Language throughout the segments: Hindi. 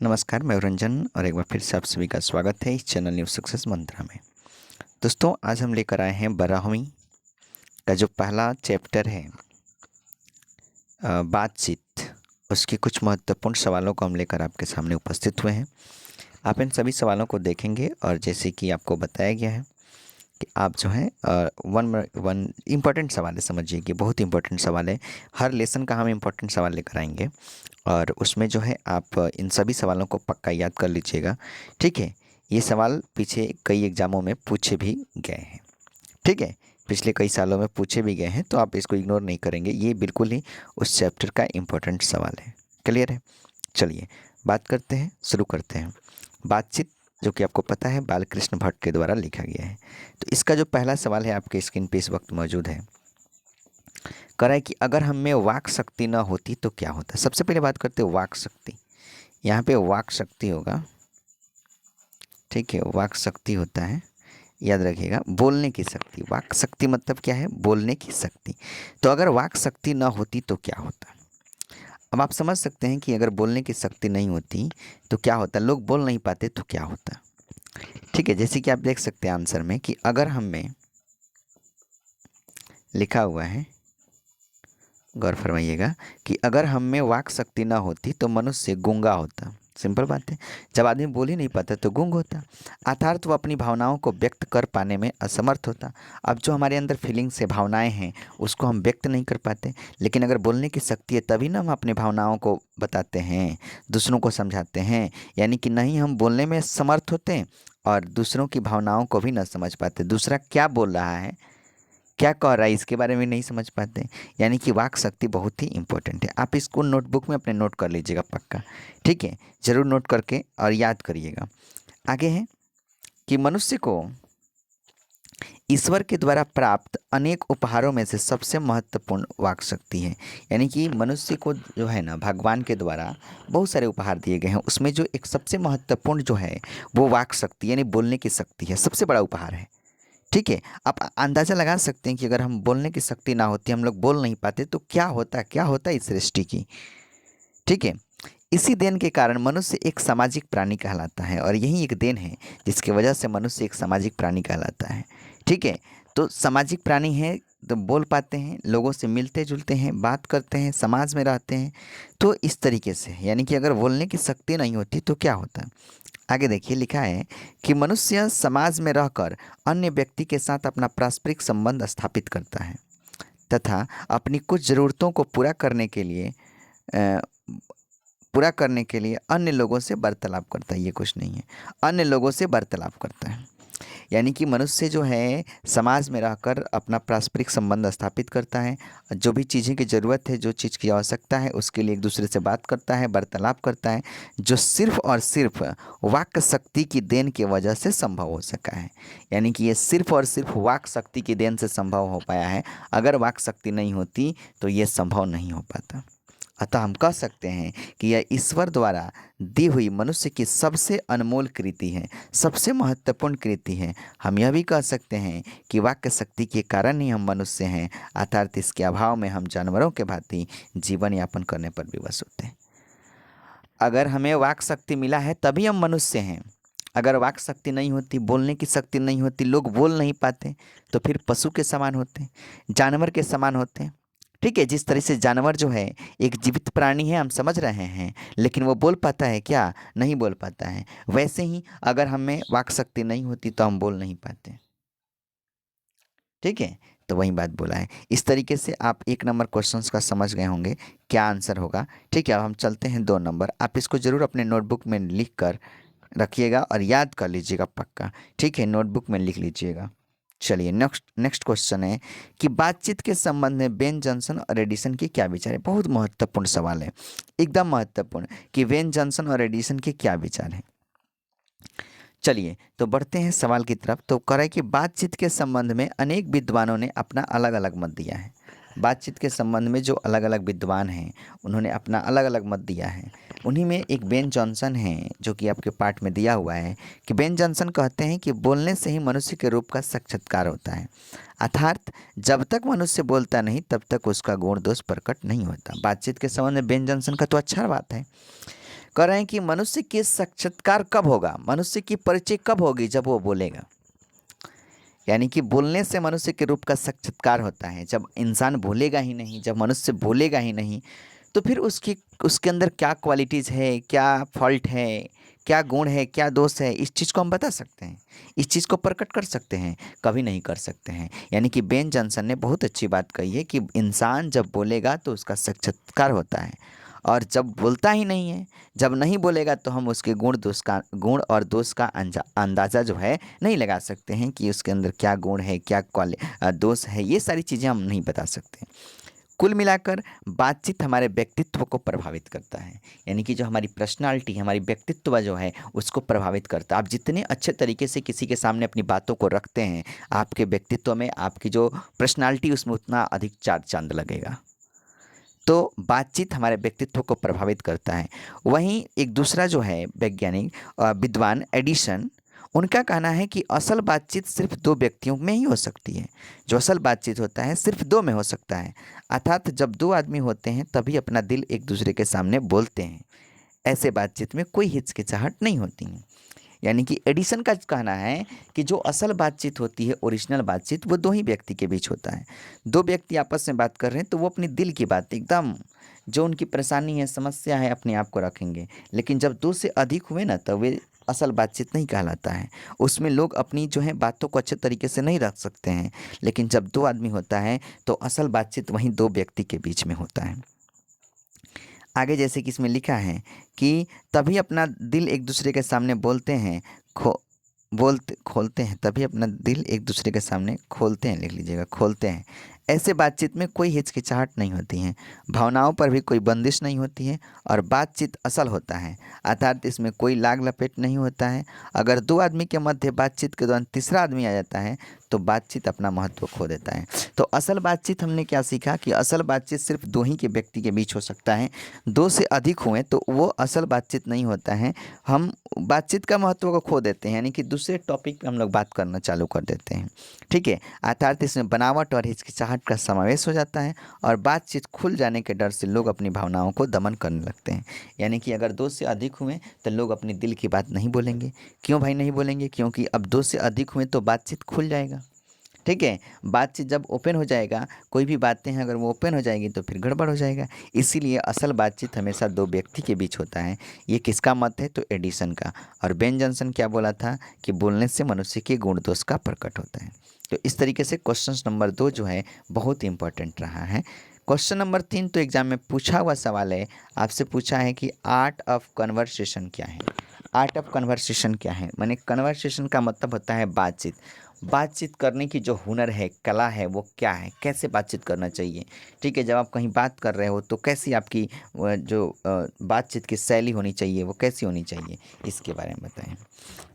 नमस्कार, मैं रंजन और एक बार फिर से आप सभी का स्वागत है इस चैनल न्यूज़ सक्सेस मंत्रा में। दोस्तों, आज हम लेकर आए हैं 12वीं का जो पहला चैप्टर है बातचीत, उसके कुछ महत्वपूर्ण सवालों को हम लेकर आपके सामने उपस्थित हुए हैं। आप इन सभी सवालों को देखेंगे और जैसे कि आपको बताया गया है कि आप जो है वन इम्पोर्टेंट सवाल है, समझिए कि बहुत इंपॉर्टेंट सवाल है। हर लेसन का हम इम्पोर्टेंट सवाल लेकर आएंगे और उसमें जो है आप इन सभी सवालों को पक्का याद कर लीजिएगा, ठीक है। ये सवाल पीछे कई एग्ज़ामों में पूछे भी गए हैं, ठीक है। पिछले कई सालों में पूछे भी गए हैं, तो आप इसको इग्नोर नहीं करेंगे। ये बिल्कुल ही उस चैप्टर का इम्पोर्टेंट सवाल है। क्लियर है? चलिए बात करते हैं, शुरू करते हैं। बातचीत, जो कि आपको पता है बालकृष्ण भट्ट के द्वारा लिखा गया है। तो इसका जो पहला सवाल है आपके स्क्रीन पे इस वक्त मौजूद है, कह रहा है कि अगर हम में वाक शक्ति न होती तो क्या होता। सबसे पहले बात करते हैं वाक शक्ति। यहाँ पे वाक शक्ति होगा, ठीक है। वाक शक्ति होता है, याद रखिएगा, बोलने की शक्ति। वाक शक्ति मतलब क्या है? बोलने की शक्ति। तो अगर वाक शक्ति ना होती तो क्या होता? अब आप समझ सकते हैं कि अगर बोलने की शक्ति नहीं होती तो क्या होता, लोग बोल नहीं पाते तो क्या होता, ठीक है। जैसे कि आप देख सकते हैं आंसर में कि अगर हम में लिखा हुआ है, गौर फरमाइएगा, कि अगर हम में वाक शक्ति ना होती तो मनुष्य गूंगा होता। सिंपल बात है, जब आदमी बोल ही नहीं पाता तो गूंग होता, अर्थात वो अपनी भावनाओं को व्यक्त कर पाने में असमर्थ होता। अब जो हमारे अंदर फीलिंग्स है, भावनाएं हैं, उसको हम व्यक्त नहीं कर पाते। लेकिन अगर बोलने की शक्ति है तभी ना हम अपनी भावनाओं को बताते हैं, दूसरों को समझाते हैं। यानी कि नहीं हम बोलने में समर्थ होते और दूसरों की भावनाओं को भी ना समझ पाते, दूसरा क्या बोल रहा है, क्या कह रहा है, इसके बारे में नहीं समझ पाते। यानी कि वाक शक्ति बहुत ही इंपॉर्टेंट है। आप इसको नोटबुक में अपने नोट कर लीजिएगा पक्का, ठीक है। ज़रूर नोट करके और याद करिएगा। आगे है कि मनुष्य को ईश्वर के द्वारा प्राप्त अनेक उपहारों में से सबसे महत्वपूर्ण वाक शक्ति है। यानी कि मनुष्य को जो है ना, भगवान के द्वारा बहुत सारे उपहार दिए गए हैं, उसमें जो एक सबसे महत्वपूर्ण जो है वो वाक शक्ति यानी बोलने की शक्ति है, सबसे बड़ा उपहार है, ठीक है। आप अंदाज़ा लगा सकते हैं कि अगर हम बोलने की शक्ति ना होती, हम लोग बोल नहीं पाते तो क्या होता इस सृष्टि की, ठीक है। इसी देन के कारण मनुष्य एक सामाजिक प्राणी कहलाता है और यही एक देन है जिसकी वजह से मनुष्य एक सामाजिक प्राणी कहलाता है, ठीक है। तो सामाजिक प्राणी है तो बोल पाते हैं, लोगों से मिलते जुलते हैं, बात करते हैं, समाज में रहते हैं। तो इस तरीके से यानी कि अगर बोलने की शक्ति नहीं होती तो क्या होता। आगे देखिए, लिखा है कि मनुष्य समाज में रहकर अन्य व्यक्ति के साथ अपना पारस्परिक संबंध स्थापित करता है तथा अपनी कुछ ज़रूरतों को अ, पूरा करने के लिए अन्य लोगों से वार्तालाप करता है। ये कुछ नहीं है, अन्य लोगों से वार्तालाप करता है। यानी कि मनुष्य जो है समाज में रहकर अपना पारस्परिक संबंध स्थापित करता है, जो भी चीज़ें की ज़रूरत है, जो चीज़ की आवश्यकता है, उसके लिए एक दूसरे से बात करता है, वार्तालाप करता है, जो सिर्फ और सिर्फ वाक शक्ति की देन की वजह से संभव हो सका है। यानी कि ये सिर्फ और सिर्फ वाक शक्ति की देन से संभव हो पाया है। अगर वाक शक्ति नहीं होती तो ये संभव नहीं हो पाता। अतः हम कह सकते हैं कि यह ईश्वर द्वारा दी हुई मनुष्य की सबसे अनमोल कृति है, सबसे महत्वपूर्ण कृति है। हम यह भी कह सकते हैं कि वाक्य शक्ति के कारण ही हम मनुष्य हैं, अर्थात इसके अभाव में हम जानवरों के भांति जीवन यापन करने पर विवश होते हैं। अगर हमें वाक शक्ति मिला है तभी हम मनुष्य हैं। अगर वाक शक्ति नहीं होती, बोलने की शक्ति नहीं होती, लोग बोल नहीं पाते, तो फिर पशु के समान होते हैं, जानवर के समान होते हैं, ठीक है। जिस तरह से जानवर जो है एक जीवित प्राणी है, हम समझ रहे हैं, लेकिन वो बोल पाता है क्या? नहीं बोल पाता है। वैसे ही अगर हमें वाक शक्ति नहीं होती तो हम बोल नहीं पाते, ठीक है। तो वही बात बोला है। इस तरीके से आप 1 नंबर क्वेश्चंस का समझ गए होंगे क्या आंसर होगा, ठीक है। अब हम चलते हैं 2 नंबर। आप इसको ज़रूर अपने नोटबुक में लिख कर रखिएगा और याद कर लीजिएगा पक्का, ठीक है। नोटबुक में लिख लीजिएगा। चलिए नेक्स्ट नेक्स्ट क्वेश्चन है कि बातचीत के संबंध में बेन जॉनसन और एडिसन के क्या विचार है। बहुत महत्वपूर्ण सवाल है, एकदम महत्वपूर्ण, कि बेन जॉनसन और एडिसन के क्या विचार हैं। चलिए तो बढ़ते हैं सवाल की तरफ। तो कह रहा है कि बातचीत के संबंध में अनेक विद्वानों ने अपना अलग अलग मत दिया है। बातचीत के संबंध में जो अलग अलग विद्वान हैं उन्होंने अपना अलग अलग मत दिया है। उन्हीं में एक बेन जॉनसन हैं जो कि आपके पाठ में दिया हुआ है कि बेन जॉनसन कहते हैं कि बोलने से ही मनुष्य के रूप का साक्षात्कार होता है, अर्थात जब तक मनुष्य बोलता नहीं तब तक उसका गुण दोष प्रकट नहीं होता। बातचीत के संबंध में बेन जॉनसन का तो अच्छा बात है। कह रहे हैं कि मनुष्य की साक्षात्कार कब होगा, मनुष्य की परिचय कब होगी, जब वो बोलेगा। यानी कि बोलने से मनुष्य के रूप का साक्षात्कार होता है। जब इंसान बोलेगा ही नहीं, जब मनुष्य बोलेगा ही नहीं, तो फिर उसके अंदर क्या क्वालिटीज़ है, क्या फॉल्ट है, क्या गुण है, क्या दोष है, इस चीज़ को हम बता सकते हैं, इस चीज़ को प्रकट कर सकते हैं? कभी नहीं कर सकते हैं। यानी कि बेन जॉनसन ने बहुत अच्छी बात कही है कि इंसान जब बोलेगा तो उसका साक्षात्कार होता है, और जब बोलता ही नहीं है, जब नहीं बोलेगा, तो हम उसके गुण और दोष का अंदाज़ा जो है नहीं लगा सकते हैं कि उसके अंदर क्या गुण है, क्या दोष है, ये सारी चीज़ें हम नहीं बता सकते। कुल मिलाकर बातचीत हमारे व्यक्तित्व को प्रभावित करता है। यानी कि जो हमारी पर्सनालिटी, हमारी व्यक्तित्व जो है उसको प्रभावित करता है। आप जितने अच्छे तरीके से किसी के सामने अपनी बातों को रखते हैं, आपके व्यक्तित्व में आपकी जो पर्सनालिटी उसमें उतना अधिक चार चांद लगेगा। तो बातचीत हमारे व्यक्तित्व को प्रभावित करता है। वहीं एक दूसरा जो है वैज्ञानिक विद्वान एडिसन, उनका कहना है कि असल बातचीत सिर्फ दो व्यक्तियों में ही हो सकती है। जो असल बातचीत होता है सिर्फ दो में हो सकता है, अर्थात जब दो आदमी होते हैं तभी अपना दिल एक दूसरे के सामने बोलते हैं। ऐसे बातचीत में कोई हिचकिचाहट नहीं होती है। यानी कि एडिसन का कहना है कि जो असल बातचीत होती है, ओरिजिनल बातचीत, वो दो ही व्यक्ति के बीच होता है। दो व्यक्ति आपस में बात कर रहे हैं तो वो अपनी दिल की बात एकदम, जो उनकी परेशानी है, समस्या है, अपने आप को रखेंगे। लेकिन जब दो से अधिक हुए ना, तब वे असल बातचीत नहीं कहलाता है। उसमें लोग अपनी जो है बातों को अच्छे तरीके से नहीं रख सकते हैं। लेकिन जब दो आदमी होता है तो असल बातचीत वहीं दो व्यक्ति के बीच में होता है। आगे जैसे कि इसमें लिखा है कि तभी अपना दिल एक दूसरे के सामने बोलते हैं, खोलते हैं, तभी अपना दिल एक दूसरे के सामने खोलते हैं, लिख लीजिएगा, खोलते हैं। ऐसे बातचीत में कोई हिचकिचाहट नहीं होती है, भावनाओं पर भी कोई बंदिश नहीं होती है, और बातचीत असल होता है, अर्थात इसमें कोई लाग लपेट नहीं होता है। अगर दो आदमी के मध्य बातचीत के दौरान तीसरा आदमी आ जाता है तो बातचीत अपना महत्व खो देता है। तो असल बातचीत हमने क्या सीखा कि असल बातचीत सिर्फ दो ही के व्यक्ति के बीच हो सकता है। दो से अधिक हुए तो वो असल बातचीत नहीं होता है। हम बातचीत का महत्व को खो देते हैं, यानी कि दूसरे टॉपिक पे हम लोग बात करना चालू कर देते हैं। ठीक है, अर्थात इसमें बनावट और हिचकिचाहट का समावेश हो जाता है, और बातचीत खुल जाने के डर से लोग अपनी भावनाओं को दमन करने लगते हैं। यानी कि अगर दो से अधिक हुए तो लोग अपने दिल की बात नहीं बोलेंगे। क्यों भाई नहीं बोलेंगे? क्योंकि अब दो से अधिक हुए तो बातचीत खुल जाएगा। ठीक है, बातचीत जब ओपन हो जाएगा, कोई भी बातें हैं अगर वो ओपन हो जाएगी तो फिर गड़बड़ हो जाएगा। इसीलिए असल बातचीत हमेशा दो व्यक्ति के बीच होता है। ये किसका मत है? तो एडिसन का। और बेन जॉनसन क्या बोला था कि बोलने से मनुष्य के गुण दोष का प्रकट होता है। तो इस तरीके से क्वेश्चन नंबर 2 जो है बहुत ही इंपॉर्टेंट रहा है। क्वेश्चन नंबर 3 तो एग्जाम में पूछा हुआ सवाल है, आपसे पूछा है कि आर्ट ऑफ कन्वर्सेशन क्या है। आर्ट ऑफ कन्वर्सेशन क्या है? माने कन्वर्सेशन का मतलब होता है बातचीत। बातचीत करने की जो हुनर है, कला है, वो क्या है, कैसे बातचीत करना चाहिए। ठीक है, जब आप कहीं बात कर रहे हो तो कैसी आपकी जो बातचीत की शैली होनी चाहिए, वो कैसी होनी चाहिए, इसके बारे में बताएं।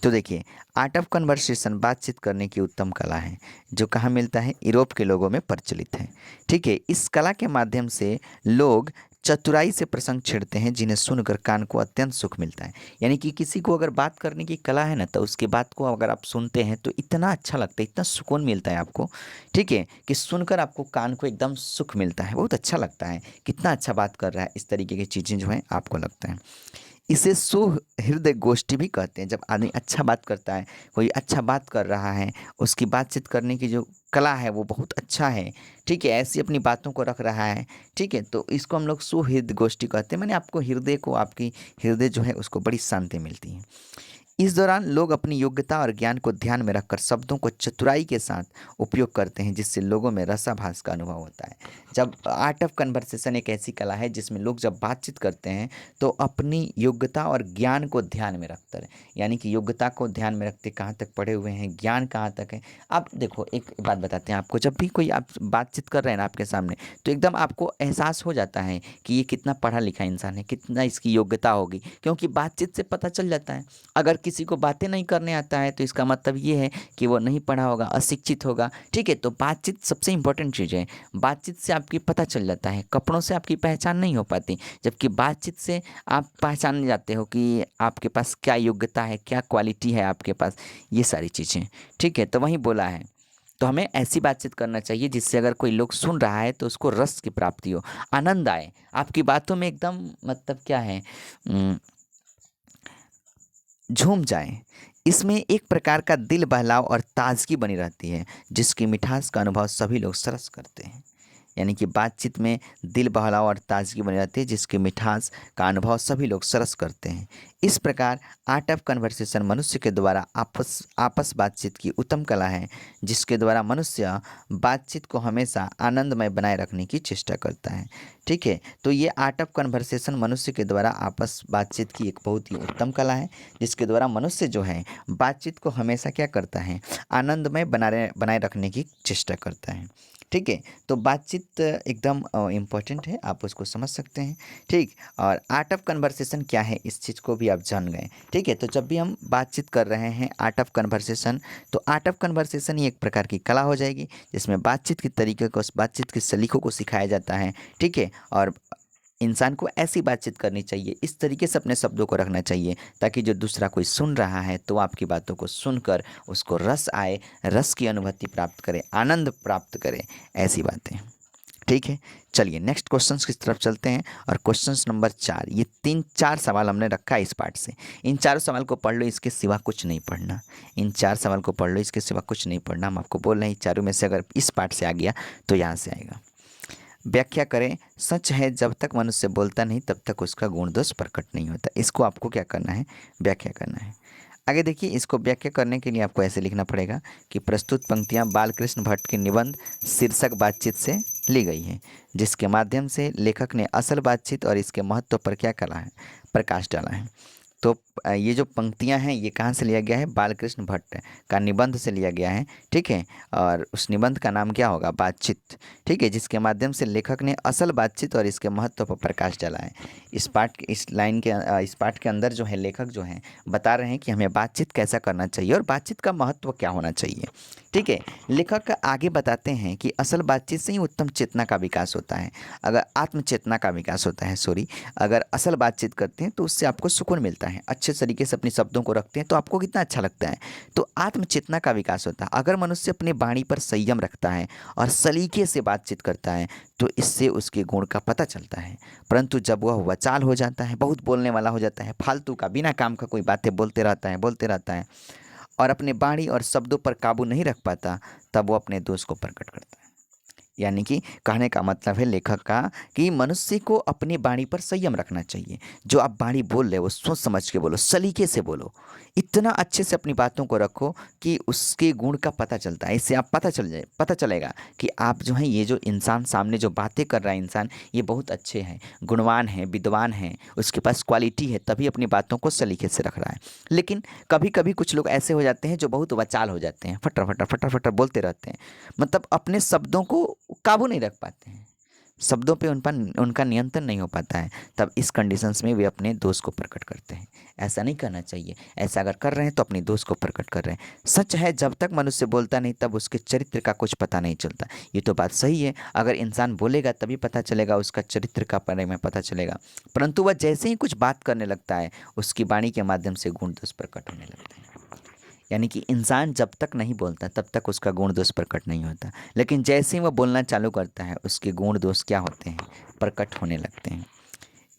तो देखिए, आर्ट ऑफ कन्वर्सेशन बातचीत करने की उत्तम कला है, जो कहाँ मिलता है? यूरोप के लोगों में प्रचलित है। ठीक है, इस कला के माध्यम से लोग चतुराई से प्रसंग छेड़ते हैं, जिन्हें सुनकर कान को अत्यंत सुख मिलता है। यानी कि किसी को अगर बात करने की कला है ना, तो उसकी बात को अगर आप सुनते हैं तो इतना अच्छा लगता है, इतना सुकून मिलता है आपको। ठीक है, कि सुनकर आपको कान को एकदम सुख मिलता है, बहुत अच्छा लगता है, कितना अच्छा बात कर रहा है, इस तरीके की चीज़ें जो हैं आपको लगता है। इसे सुहृदय गोष्ठी भी कहते हैं। जब आदमी अच्छा बात करता है, कोई अच्छा बात कर रहा है, उसकी बातचीत करने की जो कला है वो बहुत अच्छा है। ठीक है, ऐसी अपनी बातों को रख रहा है। ठीक है, तो इसको हम लोग सुहृद गोष्ठी कहते हैं। मैंने आपको हृदय को, आपकी हृदय जो है उसको बड़ी शांति मिलती है। इस दौरान लोग अपनी योग्यता और ज्ञान को ध्यान में रखकर शब्दों को चतुराई के साथ उपयोग करते हैं, जिससे लोगों में रसाभास का अनुभव होता है। जब आर्ट ऑफ कन्वर्सेशन एक ऐसी कला है जिसमें लोग जब बातचीत करते हैं तो अपनी योग्यता और ज्ञान को ध्यान में रखकर, यानी कि योग्यता को ध्यान में रखते कहाँ तक पढ़े हुए हैं, ज्ञान कहाँ तक है। आप देखो, एक बात बताते हैं आपको, जब भी कोई आप बातचीत कर रहे हैं ना आपके सामने, तो एकदम आपको एहसास हो जाता है कि ये कितना पढ़ा लिखा इंसान है, कितना इसकी योग्यता होगी, क्योंकि बातचीत से पता चल जाता है। अगर किसी को बातें नहीं करने आता है तो इसका मतलब ये है कि वो नहीं पढ़ा होगा, अशिक्षित होगा। ठीक है, तो बातचीत सबसे इम्पोर्टेंट चीज़ है। बातचीत से आपकी पता चल जाता है, कपड़ों से आपकी पहचान नहीं हो पाती, जबकि बातचीत से आप पहचान जाते हो कि आपके पास क्या योग्यता है, क्या क्वालिटी है आपके पास, ये सारी चीज़ें। ठीक है, तो वहीं बोला है। तो हमें ऐसी बातचीत करना चाहिए जिससे अगर कोई लोग सुन रहा है तो उसको रस की प्राप्ति हो, आनंद आए, आपकी बातों में एकदम मतलब क्या है, झूम जाए। इसमें एक प्रकार का दिल बहलाव और ताजगी बनी रहती है, जिसकी मिठास का अनुभव सभी लोग सरस करते हैं। यानी कि बातचीत में दिल बहलाव और ताजगी बनी रहती है, जिसकी मिठास का अनुभव सभी लोग सरस करते हैं। इस प्रकार आर्ट ऑफ कन्वर्सेशन मनुष्य के द्वारा आपस आपस बातचीत की उत्तम कला है, जिसके द्वारा मनुष्य बातचीत को हमेशा आनंदमय बनाए रखने की चेष्टा करता है। ठीक है, तो ये आर्ट ऑफ कन्वर्सेशन मनुष्य के द्वारा आपस बातचीत की एक बहुत ही उत्तम कला है, जिसके द्वारा मनुष्य जो है बातचीत को हमेशा क्या करता है, आनंदमय बनाए रखने की चेष्टा करता है। ठीक है, तो बातचीत एकदम इम्पोर्टेंट है, आप उसको समझ सकते हैं। ठीक, और आर्ट ऑफ कन्वर्सेशन क्या है इस चीज़ को भी आप जान गए। ठीक है, तो जब भी हम बातचीत कर रहे हैं आर्ट ऑफ कन्वर्सेशन, तो आर्ट ऑफ कन्वर्सेशन ही एक प्रकार की कला हो जाएगी, जिसमें बातचीत के तरीके को, बातचीत के सलीकों को सिखाया जाता है। ठीक है, और इंसान को ऐसी बातचीत करनी चाहिए, इस तरीके से अपने शब्दों को रखना चाहिए, ताकि जो दूसरा कोई सुन रहा है तो आपकी बातों को सुनकर उसको रस आए, रस की अनुभूति प्राप्त करे, आनंद प्राप्त करे, ऐसी बातें। ठीक है, चलिए नेक्स्ट क्वेश्चंस की तरफ चलते हैं। और क्वेश्चंस नंबर 4, ये 3-4 सवाल हमने रखा है इस पार्ट से। इन चारों सवाल को पढ़ लो, इसके सिवा कुछ नहीं पढ़ना। इन 4 सवाल को पढ़ लो, इसके सिवा कुछ नहीं पढ़ना। हम आपको बोल रहे हैं चारों में से अगर इस पार्ट से आ गया तो यहाँ से आएगा। व्याख्या करें। सच है, जब तक मनुष्य बोलता नहीं तब तक उसका गुण दोष प्रकट नहीं होता। इसको आपको क्या करना है, व्याख्या करना है। आगे देखिए, इसको व्याख्या करने के लिए आपको ऐसे लिखना पड़ेगा कि प्रस्तुत पंक्तियां बालकृष्ण भट्ट के निबंध शीर्षक बातचीत से ली गई हैं, जिसके माध्यम से लेखक ने असल बातचीत और इसके महत्व पर क्या करा है, प्रकाश डाला है। तो ये जो पंक्तियां हैं ये कहाँ से लिया गया है, बालकृष्ण भट्ट का निबंध से लिया गया है। ठीक है, और उस निबंध का नाम क्या होगा, बातचीत। ठीक है, जिसके माध्यम से लेखक ने असल बातचीत और इसके महत्व पर प्रकाश डाला है। इस लाइन के इस पाठ के अंदर जो है लेखक जो है बता रहे हैं कि हमें बातचीत कैसा करना चाहिए और बातचीत का महत्व क्या होना चाहिए। ठीक है, लेखक आगे बताते हैं कि असल बातचीत से ही उत्तम चेतना का विकास होता है, अगर आत्मचेतना का विकास होता है, सॉरी, अगर असल बातचीत करते हैं तो उससे आपको सुकून मिलता है, अच्छे तरीके से अपने शब्दों को रखते हैं तो आपको कितना अच्छा लगता है, तो आत्मचेतना का विकास होता है। अगर मनुष्य अपने वाणी पर संयम रखता है और सलीके से बातचीत करता है तो इससे उसके गुण का पता चलता है। परंतु जब वह वाचाल हो जाता है, बहुत बोलने वाला हो जाता है, फालतू का बिना काम का कोई बातें बोलते रहता है और अपने वाणी और शब्दों पर काबू नहीं रख पाता, तब वो अपने दोष को प्रकट करता है। यानी कि कहने का मतलब है लेखक का कि मनुष्य को अपनी वाणी पर संयम रखना चाहिए। जो आप वाणी बोल रहे हो वो सोच समझ के बोलो, सलीके से बोलो, इतना अच्छे से अपनी बातों को रखो कि उसके गुण का पता चलता है। इससे आप पता चलेगा कि आप जो हैं, ये जो इंसान सामने जो बातें कर रहा है इंसान, ये बहुत अच्छे हैं, गुणवान हैं, विद्वान हैं, उसके पास क्वालिटी है, तभी अपनी बातों को सलीके से रख रहा है। लेकिन कभी कभी कुछ लोग ऐसे हो जाते हैं जो बहुत वाचाल हो जाते हैं, फटर फटर फटर फटर बोलते रहते हैं, मतलब अपने शब्दों को काबू नहीं रख पाते हैं, शब्दों पे उनका नियंत्रण नहीं हो पाता है। तब इस कंडीशंस में वे अपने दोष को प्रकट करते हैं। ऐसा नहीं करना चाहिए। ऐसा अगर कर रहे हैं तो अपने दोष को प्रकट कर रहे हैं। सच है, जब तक मनुष्य बोलता नहीं तब उसके चरित्र का कुछ पता नहीं चलता। ये तो बात सही है, अगर इंसान बोलेगा तभी पता चलेगा, उसका चरित्र का बारे में पता चलेगा। परंतु वह जैसे ही कुछ बात करने लगता है उसकी वाणी के माध्यम से गुण दोष प्रकट होने लगते हैं। यानी कि इंसान जब तक नहीं बोलता तब तक उसका गुण दोष प्रकट नहीं होता, लेकिन जैसे ही वह बोलना चालू करता है उसके गुण दोष क्या होते हैं, प्रकट होने लगते हैं।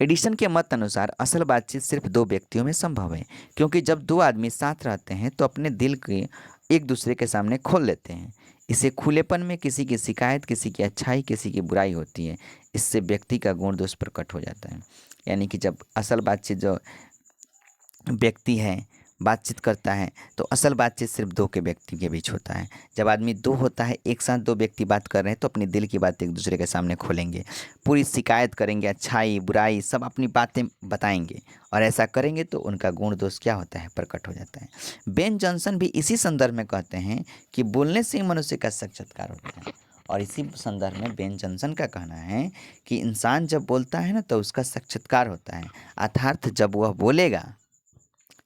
एडिशन के मत अनुसार असल बातचीत सिर्फ दो व्यक्तियों में संभव है, क्योंकि जब दो आदमी साथ रहते हैं तो अपने दिल के एक दूसरे के सामने खोल लेते हैं। इसे खुलेपन में किसी की शिकायत, किसी की अच्छाई, किसी की बुराई होती है। इससे व्यक्ति का गुण दोष प्रकट हो जाता है। यानी कि जब असल बातचीत जो व्यक्ति है बातचीत करता है तो असल बातचीत सिर्फ दो के व्यक्ति के बीच होता है। जब आदमी दो होता है, एक साथ दो व्यक्ति बात कर रहे हैं तो अपनी दिल की बात एक दूसरे के सामने खोलेंगे, पूरी शिकायत करेंगे, अच्छाई बुराई सब अपनी बातें बताएंगे, और ऐसा करेंगे तो उनका गुण दोष क्या होता है, प्रकट हो जाता है। बेन जॉनसन भी इसी संदर्भ में कहते हैं कि बोलने से ही मनुष्य का साक्षात्कार होता है। और इसी संदर्भ में बेन जॉनसन का कहना है कि इंसान जब बोलता है ना तो उसका साक्षात्कार होता है, अर्थात जब वह बोलेगा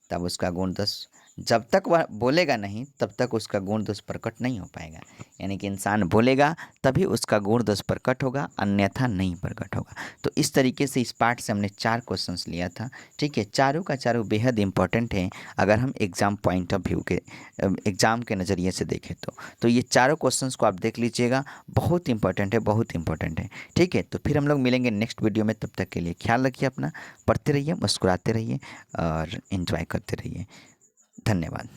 तब उसका गुण दोष जब तक वह बोलेगा नहीं तब तक उसका गुण दोष प्रकट नहीं हो पाएगा। यानी कि इंसान बोलेगा तभी उसका गुण दोष प्रकट होगा, अन्यथा नहीं प्रकट होगा। तो इस तरीके से इस पार्ट से हमने 4 क्वेश्चंस लिया था। ठीक है, चारों का चारों बेहद इंपॉर्टेंट है अगर हम एग्ज़ाम पॉइंट ऑफ व्यू के एग्ज़ाम के नज़रिए से देखें तो ये चारों क्वेश्चंस को आप देख लीजिएगा, बहुत इंपॉर्टेंट है, बहुत इंपॉर्टेंट है। ठीक है, तो फिर हम लोग मिलेंगे नेक्स्ट वीडियो में। तब तक के लिए ख्याल रखिए अपना, पढ़ते रहिए, मुस्कुराते रहिए और एंजॉय करते रहिए। धन्यवाद।